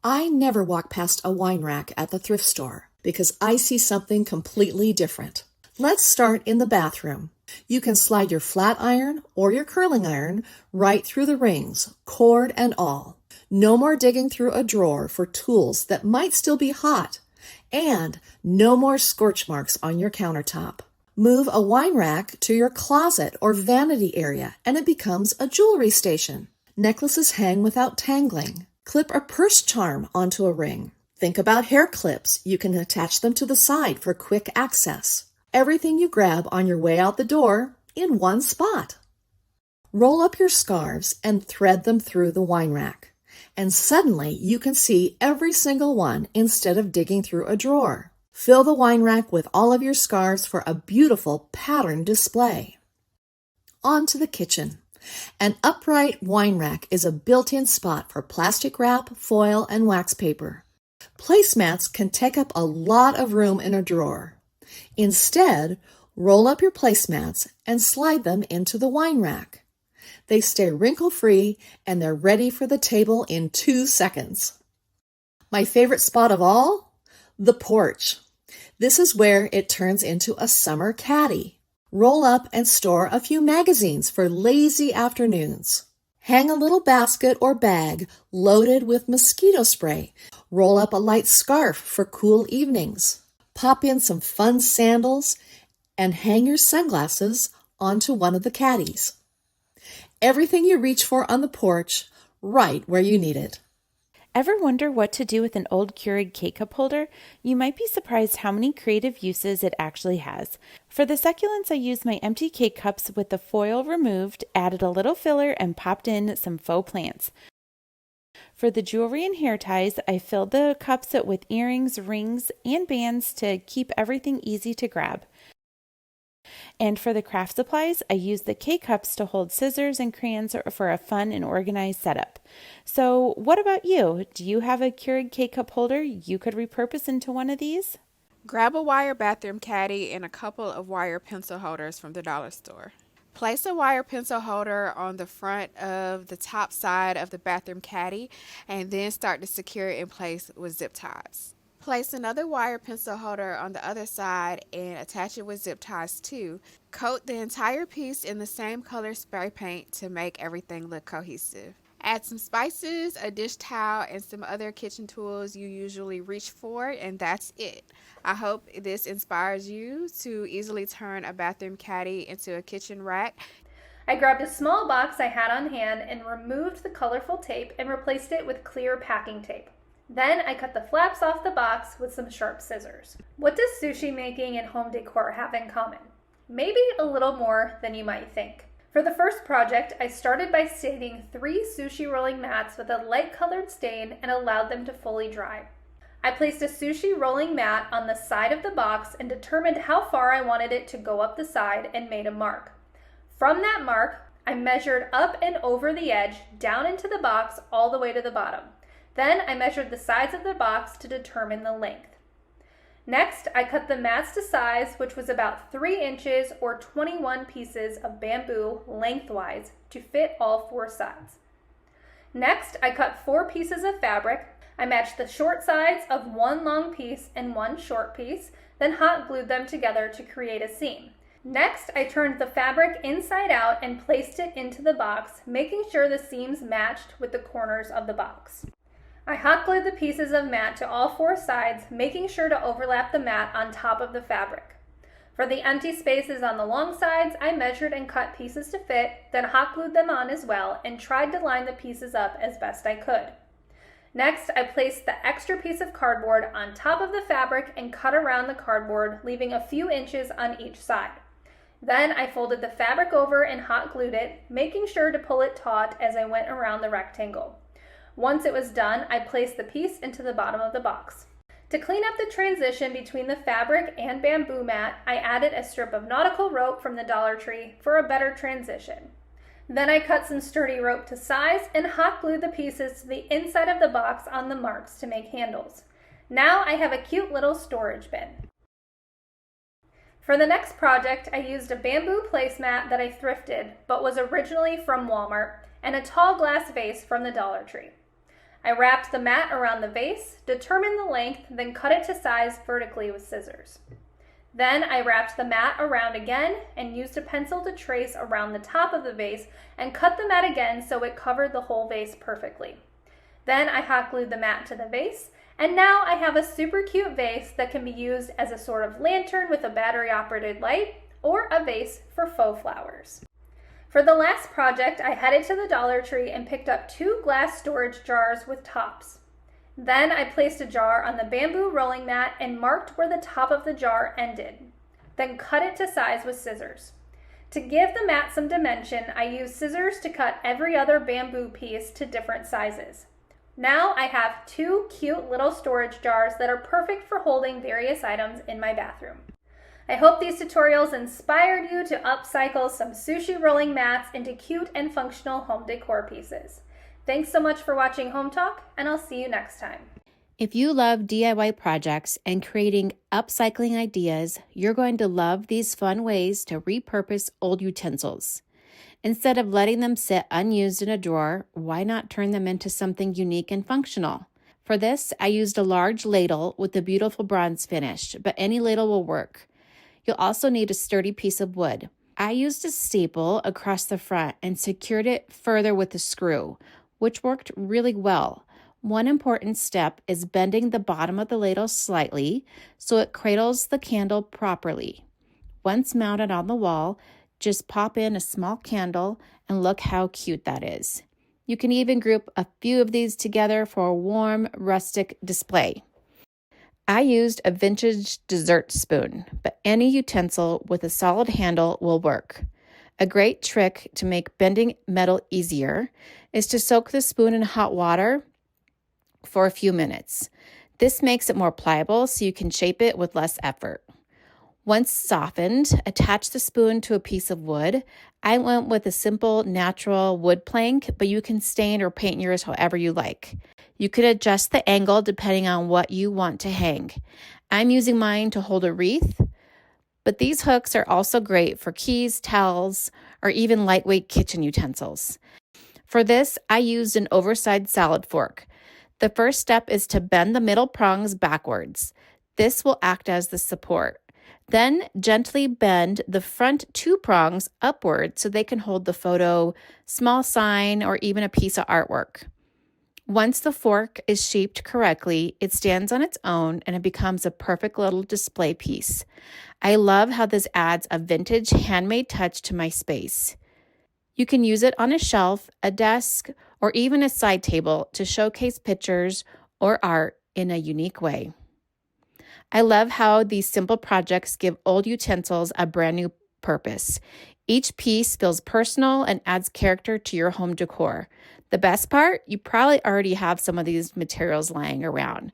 I never walk past a wine rack at the thrift store because I see something completely different. Let's start in the bathroom. You can slide your flat iron or your curling iron right through the rings, cord and all. No more digging through a drawer for tools that might still be hot. And no more scorch marks on your countertop. Move a wine rack to your closet or vanity area and it becomes a jewelry station. Necklaces hang without tangling. Clip a purse charm onto a ring. Think about hair clips. You can attach them to the side for quick access. Everything you grab on your way out the door in one spot. Roll up your scarves and thread them through the wine rack. And suddenly you can see every single one instead of digging through a drawer. Fill the wine rack with all of your scarves for a beautiful pattern display. On to the kitchen. An upright wine rack is a built-in spot for plastic wrap, foil, and wax paper. Placemats can take up a lot of room in a drawer. Instead, roll up your placemats and slide them into the wine rack. They stay wrinkle-free and they're ready for the table in 2 seconds. My favorite spot of all? The porch. This is where it turns into a summer caddy. Roll up and store a few magazines for lazy afternoons. Hang a little basket or bag loaded with mosquito spray. Roll up a light scarf for cool evenings. Pop in some fun sandals and hang your sunglasses onto one of the caddies. Everything you reach for on the porch, right where you need it. Ever wonder what to do with an old Keurig K-cup holder? You might be surprised how many creative uses it actually has. For the succulents, I used my empty K-cups with the foil removed, added a little filler, and popped in some faux plants. For the jewelry and hair ties, I filled the cups with earrings, rings, and bands to keep everything easy to grab. And for the craft supplies, I used the K-cups to hold scissors and crayons for a fun and organized setup. So what about you? Do you have a Keurig K-cup holder you could repurpose into one of these? Grab a wire bathroom caddy and a couple of wire pencil holders from the dollar store. Place a wire pencil holder on the front of the top side of the bathroom caddy and then start to secure it in place with zip ties. Place another wire pencil holder on the other side and attach it with zip ties too. Coat the entire piece in the same color spray paint to make everything look cohesive. Add some spices, a dish towel, and some other kitchen tools you usually reach for, and that's it. I hope this inspires you to easily turn a bathroom caddy into a kitchen rack. I grabbed a small box I had on hand and removed the colorful tape and replaced it with clear packing tape. Then I cut the flaps off the box with some sharp scissors. What does sushi making and home decor have in common? Maybe a little more than you might think. For the first project, I started by staining 3 sushi rolling mats with a light colored stain and allowed them to fully dry. I placed a sushi rolling mat on the side of the box and determined how far I wanted it to go up the side and made a mark. From that mark, I measured up and over the edge, down into the box, all the way to the bottom. Then I measured the sides of the box to determine the length. Next, I cut the mats to size, which was about 3 inches or 21 pieces of bamboo lengthwise to fit all 4 sides. Next, I cut 4 pieces of fabric. I matched the short sides of 1 long piece and 1 short piece, then hot glued them together to create a seam. Next, I turned the fabric inside out and placed it into the box, making sure the seams matched with the corners of the box. I hot glued the pieces of mat to all 4 sides, making sure to overlap the mat on top of the fabric. For the empty spaces on the long sides, I measured and cut pieces to fit, then hot glued them on as well and tried to line the pieces up as best I could. Next, I placed the extra piece of cardboard on top of the fabric and cut around the cardboard, leaving a few inches on each side. Then I folded the fabric over and hot glued it, making sure to pull it taut as I went around the rectangle. Once it was done, I placed the piece into the bottom of the box. To clean up the transition between the fabric and bamboo mat, I added a strip of nautical rope from the Dollar Tree for a better transition. Then I cut some sturdy rope to size and hot glued the pieces to the inside of the box on the marks to make handles. Now I have a cute little storage bin. For the next project, I used a bamboo placemat that I thrifted but was originally from Walmart and a tall glass vase from the Dollar Tree. I wrapped the mat around the vase, determined the length, then cut it to size vertically with scissors. Then I wrapped the mat around again and used a pencil to trace around the top of the vase and cut the mat again so it covered the whole vase perfectly. Then I hot glued the mat to the vase, and now I have a super cute vase that can be used as a sort of lantern with a battery-operated light or a vase for faux flowers. For the last project, I headed to the Dollar Tree and picked up 2 glass storage jars with tops. Then I placed a jar on the bamboo rolling mat and marked where the top of the jar ended. Then cut it to size with scissors. To give the mat some dimension, I used scissors to cut every other bamboo piece to different sizes. Now I have 2 cute little storage jars that are perfect for holding various items in my bathroom. I hope these tutorials inspired you to upcycle some sushi rolling mats into cute and functional home decor pieces. Thanks so much for watching Home Talk, and I'll see you next time. If you love DIY projects and creating upcycling ideas, you're going to love these fun ways to repurpose old utensils. Instead of letting them sit unused in a drawer, why not turn them into something unique and functional? For this, I used a large ladle with a beautiful bronze finish, but any ladle will work. You'll also need a sturdy piece of wood. I used a staple across the front and secured it further with a screw, which worked really well. One important step is bending the bottom of the ladle slightly so it cradles the candle properly. Once mounted on the wall, just pop in a small candle and look how cute that is. You can even group a few of these together for a warm, rustic display. I used a vintage dessert spoon, but any utensil with a solid handle will work. A great trick to make bending metal easier is to soak the spoon in hot water for a few minutes. This makes it more pliable so you can shape it with less effort. Once softened, attach the spoon to a piece of wood. I went with a simple natural wood plank, but you can stain or paint yours however you like. You could adjust the angle depending on what you want to hang. I'm using mine to hold a wreath, but these hooks are also great for keys, towels, or even lightweight kitchen utensils. For this, I used an oversized salad fork. The first step is to bend the middle prongs backwards. This will act as the support. Then gently bend the front 2 prongs upward so they can hold the photo, small sign, or even a piece of artwork. Once the fork is shaped correctly, it stands on its own and it becomes a perfect little display piece. I love how this adds a vintage handmade touch to my space. You can use it on a shelf, a desk, or even a side table to showcase pictures or art in a unique way. I love how these simple projects give old utensils a brand new purpose. Each piece feels personal and adds character to your home decor. The best part, you probably already have some of these materials lying around.